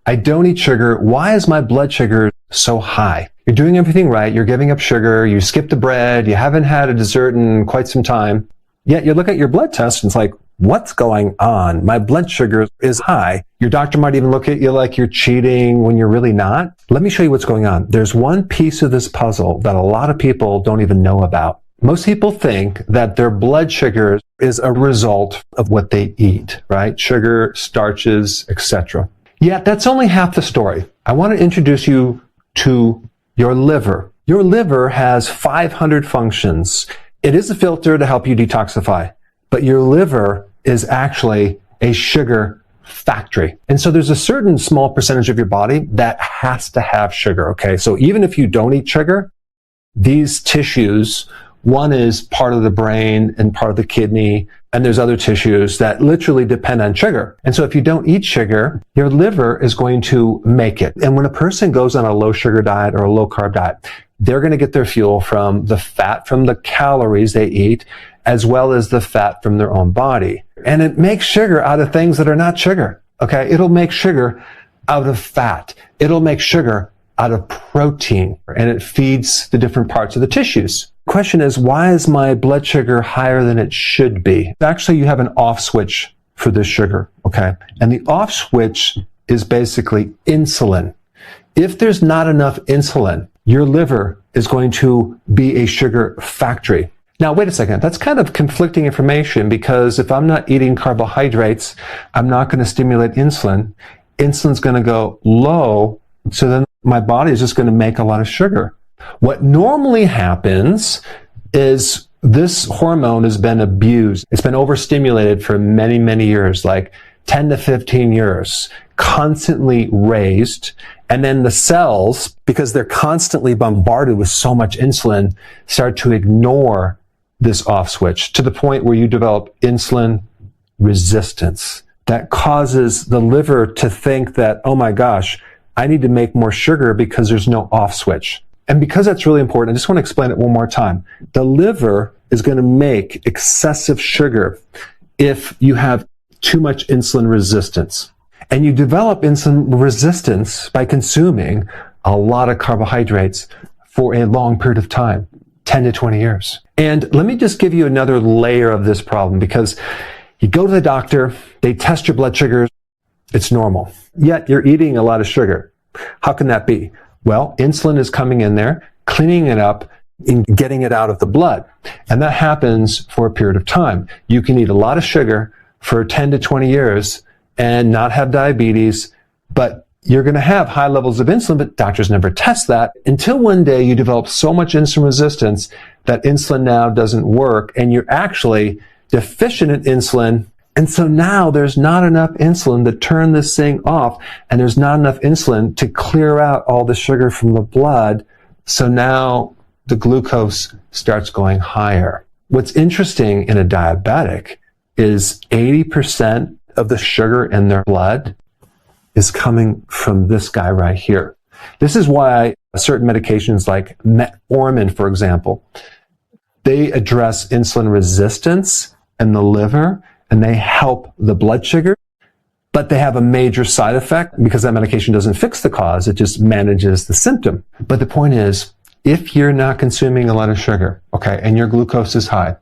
I don't eat sugar. Why is my blood sugar so high? You're doing everything right. You're giving up sugar. You skipped the bread. You haven't had a dessert in quite some time. Yet you look at your blood test and it's like, what's going on? My blood sugar is high. Your doctor might even look at you like you're cheating when you're really not. Let me show you what's going on. There's one piece of this puzzle that a lot of people don't even know about. Most people think that their blood sugar is a result of what they eat, right? Sugar, starches, etc. Yet that's only half the story. I want to introduce you to your liver. Your liver has 500 functions. It is a filter to help you detoxify, but your liver is actually a sugar factory. And so there's a certain small percentage of your body that has to have sugar, okay? So even if you don't eat sugar, these tissues, one is part of the brain and part of the kidney, and there's other tissues that literally depend on sugar. And so if you don't eat sugar, your liver is going to make it. And when a person goes on a low sugar diet or a low carb diet, they're going to get their fuel from the fat from the calories they eat, as well as the fat from their own body. And it makes sugar out of things that are not sugar. Okay? It'll make sugar out of fat. It'll make sugar out of protein, and it feeds the different parts of the tissues. The question is, why is my blood sugar higher than it should be? Actually, you have an off switch for this sugar, okay? And the off switch is basically insulin. If there's not enough insulin, your liver is going to be a sugar factory. Now, wait a second. That's kind of conflicting information, because if I'm not eating carbohydrates, I'm not going to stimulate insulin. Insulin's going to go low, so then my body is just going to make a lot of sugar. What normally happens is this hormone has been abused. It's been overstimulated for many, many years, like 10 to 15 years, constantly raised. And then the cells, because they're constantly bombarded with so much insulin, start to ignore this off switch to the point where you develop insulin resistance. That causes the liver to think that, oh my gosh, I need to make more sugar because there's no off switch. And because that's really important, I just want to explain it one more time. The liver is going to make excessive sugar if you have too much insulin resistance. And you develop insulin resistance by consuming a lot of carbohydrates for a long period of time, 10 to 20 years. And let me just give you another layer of this problem, because you go to the doctor, they test your blood sugars, it's normal. Yet you're eating a lot of sugar. How can that be? Well, insulin is coming in there, cleaning it up, and getting it out of the blood. And that happens for a period of time. You can eat a lot of sugar for 10 to 20 years and not have diabetes, but you're going to have high levels of insulin, but doctors never test that until one day you develop so much insulin resistance that insulin now doesn't work, and you're actually deficient in insulin. And so now there's not enough insulin to turn this thing off, and there's not enough insulin to clear out all the sugar from the blood. So now the glucose starts going higher. What's interesting in a diabetic is 80% of the sugar in their blood is coming from this guy right here. This is why certain medications like metformin, for example, they address insulin resistance in the liver, and they help the blood sugar, but they have a major side effect because that medication doesn't fix the cause, it just manages the symptom. But the point is, if you're not consuming a lot of sugar, okay, and your glucose is high,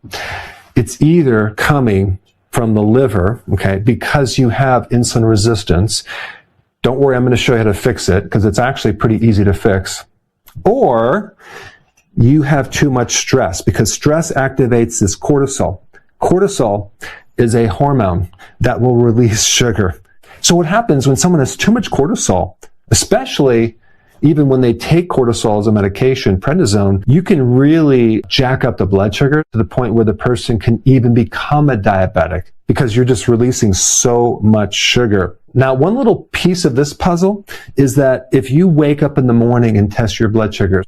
it's either coming from the liver, okay, because you have insulin resistance. Don't worry, I'm going to show you how to fix it, because it's actually pretty easy to fix. Or you have too much stress, because stress activates this cortisol. Cortisol is a hormone that will release sugar. So what happens when someone has too much cortisol, especially even when they take cortisol as a medication, prednisone, you can really jack up the blood sugar to the point where the person can even become a diabetic, because you're just releasing so much sugar. Now, one little piece of this puzzle is that if you wake up in the morning and test your blood sugar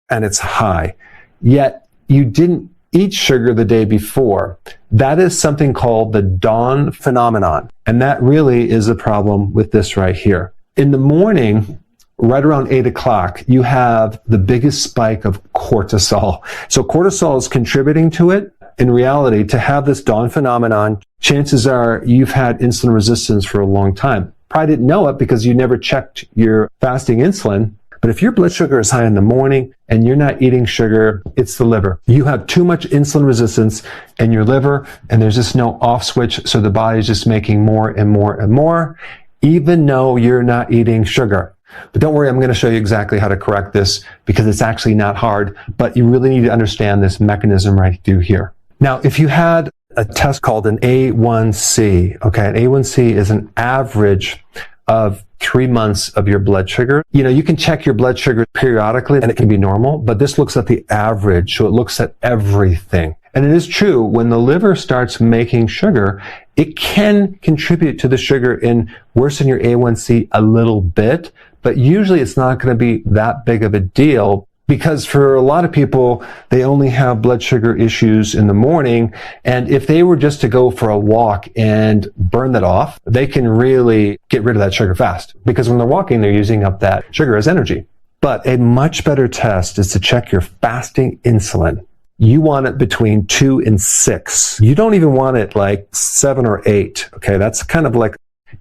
and it's high, yet you didn't eat sugar the day before, that is something called the dawn phenomenon. And that really is a problem with this right here. In the morning, right around 8 o'clock, you have the biggest spike of cortisol. So cortisol is contributing to it. In reality, to have this dawn phenomenon, chances are you've had insulin resistance for a long time. probably didn't know it because you never checked your fasting insulin. But if your blood sugar is high in the morning and you're not eating sugar, it's the liver. You have too much insulin resistance in your liver, and there's just no off switch, so the body's just making more and more and more, even though you're not eating sugar. But don't worry, I'm going to show you exactly how to correct this because it's actually not hard, but you really need to understand this mechanism right through here. Now, if you had a test called an A1C, okay, an A1C is an average of 3 months of your blood sugar. You know, you can check your blood sugar periodically and it can be normal, but this looks at the average, so it looks at everything. And it is true, when the liver starts making sugar, it can contribute to the sugar and worsen your A1C a little bit, but usually it's not going to be that big of a deal because for a lot of people, they only have blood sugar issues in the morning. And if they were just to go for a walk and burn that off, they can really get rid of that sugar fast because when they're walking, they're using up that sugar as energy. But a much better test is to check your fasting insulin. You want it between 2 and 6. You don't even want it like 7 or 8. Okay, that's kind of like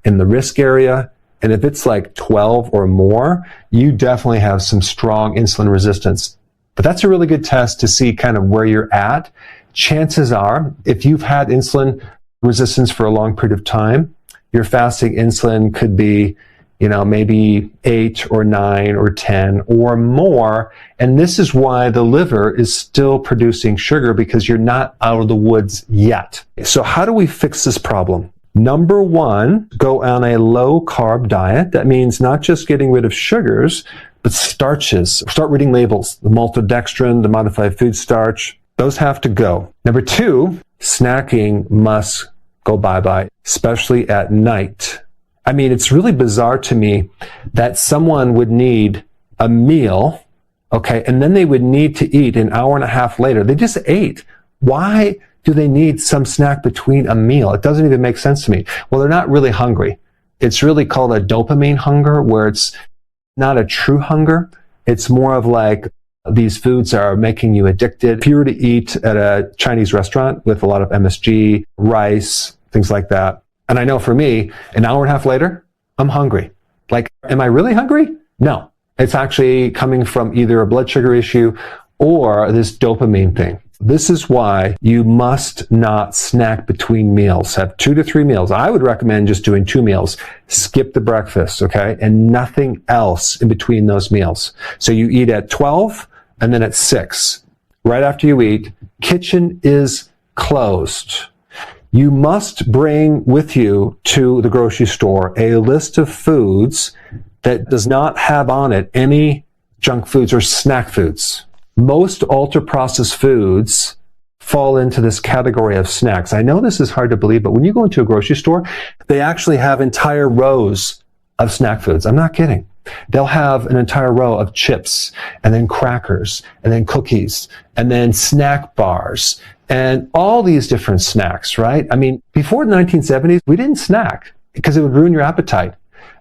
in the risk area. And if it's like 12 or more, you definitely have some strong insulin resistance. But that's a really good test to see kind of where you're at. Chances are, if you've had insulin resistance for a long period of time, your fasting insulin could be, maybe 8 or 9 or 10 or more. And this is why the liver is still producing sugar because you're not out of the woods yet. So how do we fix this problem? Number 1, go on a low-carb diet. That means not just getting rid of sugars, but starches. Start reading labels. The maltodextrin, the modified food starch, those have to go. Number 2, snacking must go bye-bye, especially at night. I mean, it's really bizarre to me that someone would need a meal, okay, and then they would need to eat an hour and a half later. They just ate. Why do they need some snack between a meal? It doesn't even make sense to me. Well, they're not really hungry. It's really called a dopamine hunger, where it's not a true hunger. It's more of like these foods are making you addicted. If you were to eat at a Chinese restaurant with a lot of MSG, rice, things like that, and I know for me, an hour and a half later, I'm hungry. Like, am I really hungry? No. It's actually coming from either a blood sugar issue or this dopamine thing. This is why you must not snack between meals. Have 2 to 3 meals. I would recommend just doing 2 meals. Skip the breakfast, okay? And nothing else in between those meals. So you eat at 12 and then at 6. Right after you eat, kitchen is closed. You must bring with you to the grocery store a list of foods that does not have on it any junk foods or snack foods. Most ultra-processed foods fall into this category of snacks. I know this is hard to believe, but when you go into a grocery store, they actually have entire rows of snack foods. I'm not kidding. They'll have an entire row of chips, and then crackers, and then cookies, and then snack bars, and all these different snacks, right? I mean, before the 1970s, we didn't snack because it would ruin your appetite.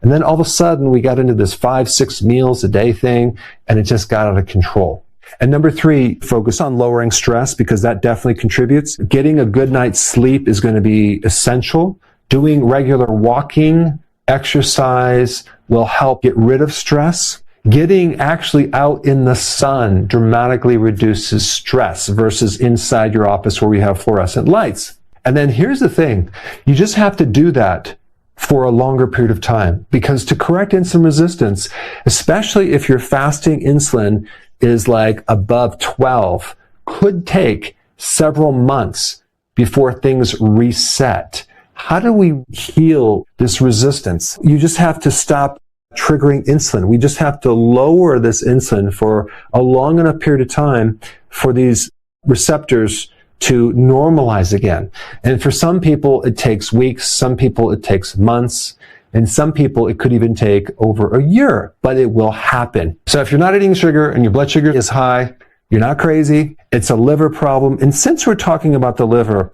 And then all of a sudden, we got into this 5-6 meals a day thing, and it just got out of control. And number 3, focus on lowering stress because that definitely contributes. Getting a good night's sleep is going to be essential. Doing regular walking, exercise will help get rid of stress. Getting actually out in the sun dramatically reduces stress versus inside your office where we have fluorescent lights. And then here's the thing. You just have to do that for a longer period of time because to correct insulin resistance, especially if your fasting insulin is like above 12, could take several months before things reset. How do we heal this resistance? You just have to stop triggering insulin. We just have to lower this insulin for a long enough period of time for these receptors to normalize again. And for some people, it takes weeks. Some people, it takes months. And some people, it could even take over a year, but it will happen. So if you're not eating sugar and your blood sugar is high, you're not crazy. It's a liver problem. And since we're talking about the liver,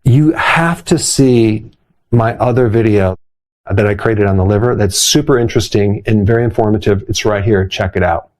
you have to see my other video that I created on the liver. That's super interesting and very informative. It's right here. Check it out.